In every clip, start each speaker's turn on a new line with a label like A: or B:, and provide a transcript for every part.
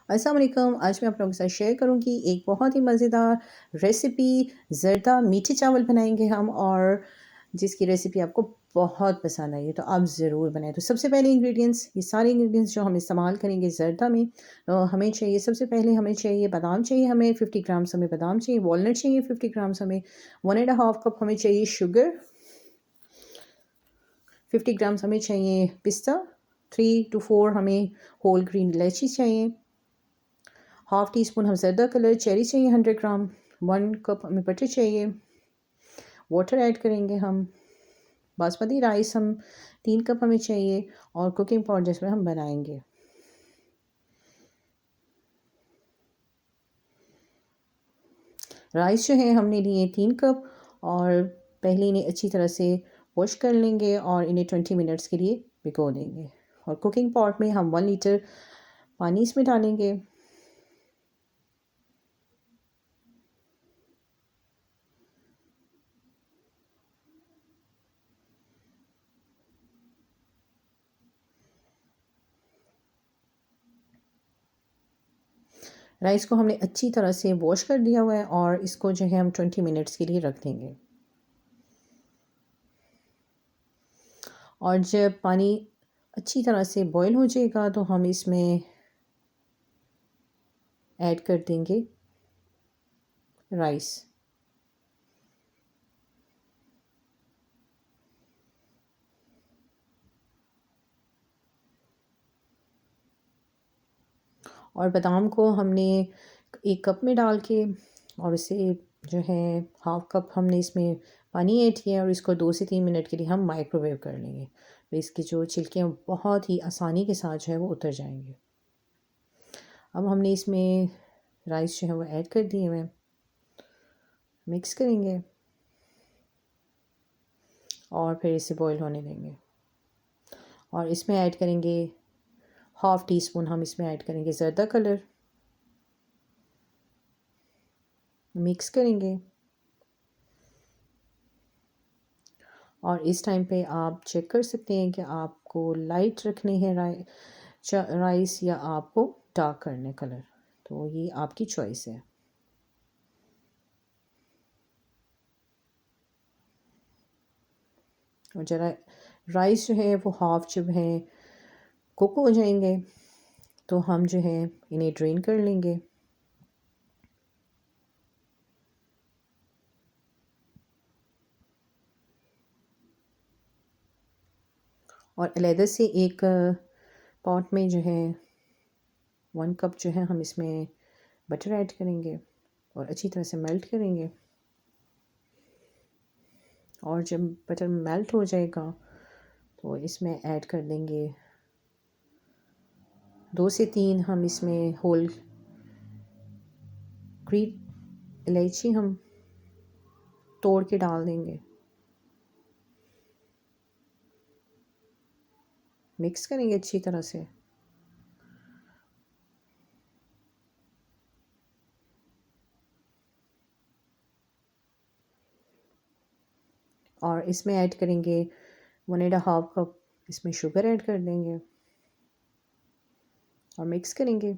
A: अस्सलाम वालेकुम। आज मैं आप लोगों के साथ शेयर करूँगी एक बहुत ही मज़ेदार रेसिपी। ज़र्दा मीठे चावल बनाएँगे हम, और जिसकी रेसिपी आपको बहुत पसंद आई है, तो आप ज़रूर बनाएँ। तो सबसे पहले इंग्रेडिएंट्स, ये सारे इंग्रेडिएंट्स जो हम इस्तेमाल करेंगे ज़र्दा में, हमें चाहिए, सबसे पहले हमें चाहिए बादाम चाहिए, हमें 50 ग्राम्स हमें बादाम चाहिए, वॉलनट चाहिए 50 ग्राम्स हमें, 1 एंड हाफ कप हमें चाहिए शुगर, 50 ग्राम्स हमें चाहिए पिस्ता, 3 टू 4 हमें होल ग्रीन इलायची चाहिए, हाफ़ टी स्पून हम ज़र्दा कलर चेरी चाहिए 100 ग्राम, 1 कप हमें बटर चाहिए, वाटर ऐड करेंगे हम, बासमती राइस हम 3 कप हमें चाहिए, और कुकिंग पॉट जिसमें हम बनाएंगे। राइस जो है हमने लिए 3 कप, और पहले इन्हें अच्छी तरह से वॉश कर लेंगे और इन्हें 20 मिनट्स के लिए भिगो देंगे। और कुकिंग पॉट में हम 1 लीटर पानी इसमें डालेंगे। राइस को हमने अच्छी तरह से वॉश कर दिया हुआ है, और इसको जो है हम 20 मिनट्स के लिए रख देंगे। और जब पानी अच्छी तरह से बॉईल हो जाएगा, तो हम इसमें ऐड कर देंगे राइस। और बादाम को हमने 1 कप में डाल के, और इसे जो है हाफ़ कप हमने इसमें पानी ऐड किया, और इसको 2 से 3 मिनट के लिए हम माइक्रोवेव कर लेंगे। तो इसकी जो छिलके हैं बहुत ही आसानी के साथ जो है वो उतर जाएंगे। अब हमने इसमें राइस जो है वो ऐड कर दिए हुए हैं, मिक्स करेंगे और फिर इसे बॉईल होने देंगे। और इसमें ऐड करेंगे हाफ़ टी स्पून, हम इसमें ऐड करेंगे ज़र्दा कलर, मिक्स करेंगे। और इस टाइम पे आप चेक कर सकते हैं कि आपको लाइट रखने हैं राइस, या आपको डार्क करने कलर, तो ये आपकी चॉइस है। और ज़रा राइस जो है वो हाफ़ जब है कुक हो जाएंगे, तो हम जो है इन्हें ड्रेन कर लेंगे। और अलहदा से एक पॉट में जो है 1 कप जो है हम इसमें बटर ऐड करेंगे और अच्छी तरह से मेल्ट करेंगे। और जब बटर मेल्ट हो जाएगा, तो इसमें ऐड कर देंगे 2 से 3 हम इसमें होल ग्रीन इलायची हम तोड़ के डाल देंगे। मिक्स करेंगे अच्छी तरह से। और इसमें ऐड करेंगे 1 एंड हाफ कप, इसमें शुगर ऐड कर देंगे और मिक्स करेंगे।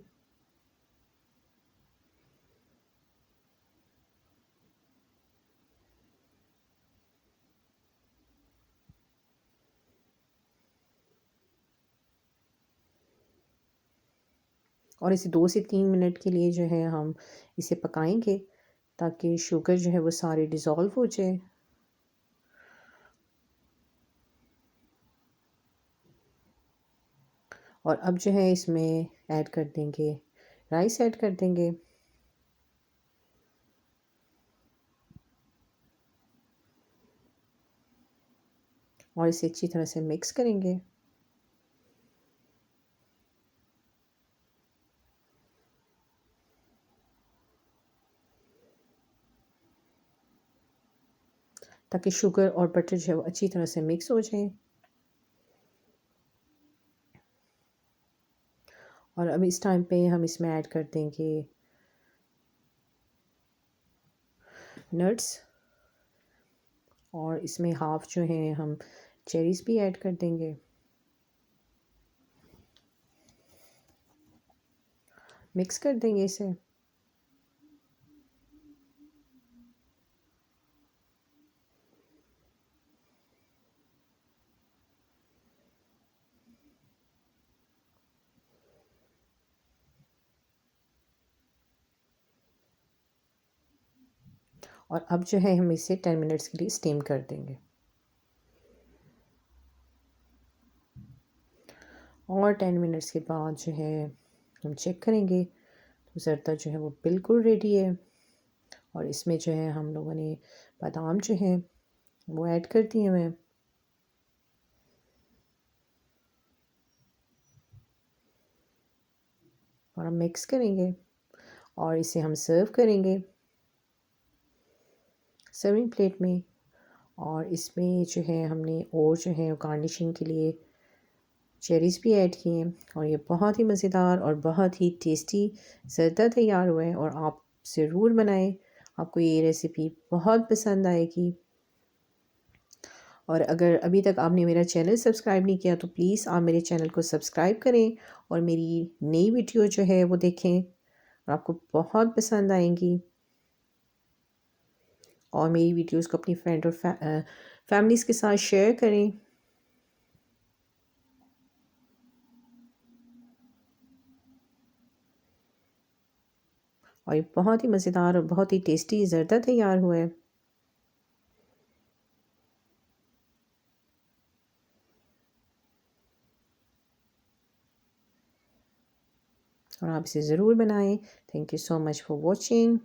A: और इसे 2 से 3 मिनट के लिए जो है हम इसे पकाएंगे, ताकि शुगर जो है वो सारे डिज़ोल्व हो जाए। और अब जो है इसमें ऐड कर देंगे राइस, ऐड कर देंगे। और इसे अच्छी तरह से मिक्स करेंगे। ताकि शुगर और बटर जो है वो अच्छी तरह से मिक्स हो जाए। और अब इस टाइम पे हम इसमें ऐड कर देंगे नट्स, और इसमें हाफ़ जो है हम चेरीज़ भी ऐड कर देंगे। मिक्स कर देंगे इसे। और अब जो है हम इसे 10 मिनट्स के लिए स्टीम कर देंगे। और 10 मिनट्स के बाद जो है हम चेक करेंगे तो ज़रदा जो है वो बिल्कुल रेडी है। और इसमें जो है हम लोगों ने बादाम जो है वो ऐड कर दिए हुए हैं और हम मिक्स करेंगे और इसे हम सर्व करेंगे सर्विंग प्लेट में। और इसमें जो है हमने और जो है गार्निशिंग के लिए चेरीज़ भी ऐड किए हैं और ये बहुत ही मज़ेदार और बहुत ही टेस्टी ज़रदा तैयार हुआ है। और आप ज़रूर बनाएं, आपको ये रेसिपी बहुत पसंद आएगी। और अगर अभी तक आपने मेरा चैनल सब्सक्राइब नहीं किया तो प्लीज़ आप मेरे चैनल को सब्सक्राइब करें और मेरी नई वीडियो जो है वो देखें और आपको बहुत पसंद आएंगी। और मेरी वीडियोस को अपनी फ्रेंड और फैमिलीज़ के साथ शेयर करें। और ये बहुत ही मज़ेदार और बहुत ही टेस्टी ज़रदा तैयार हुआ है। और आप इसे ज़रूर बनाएं। Thank you so much for watching.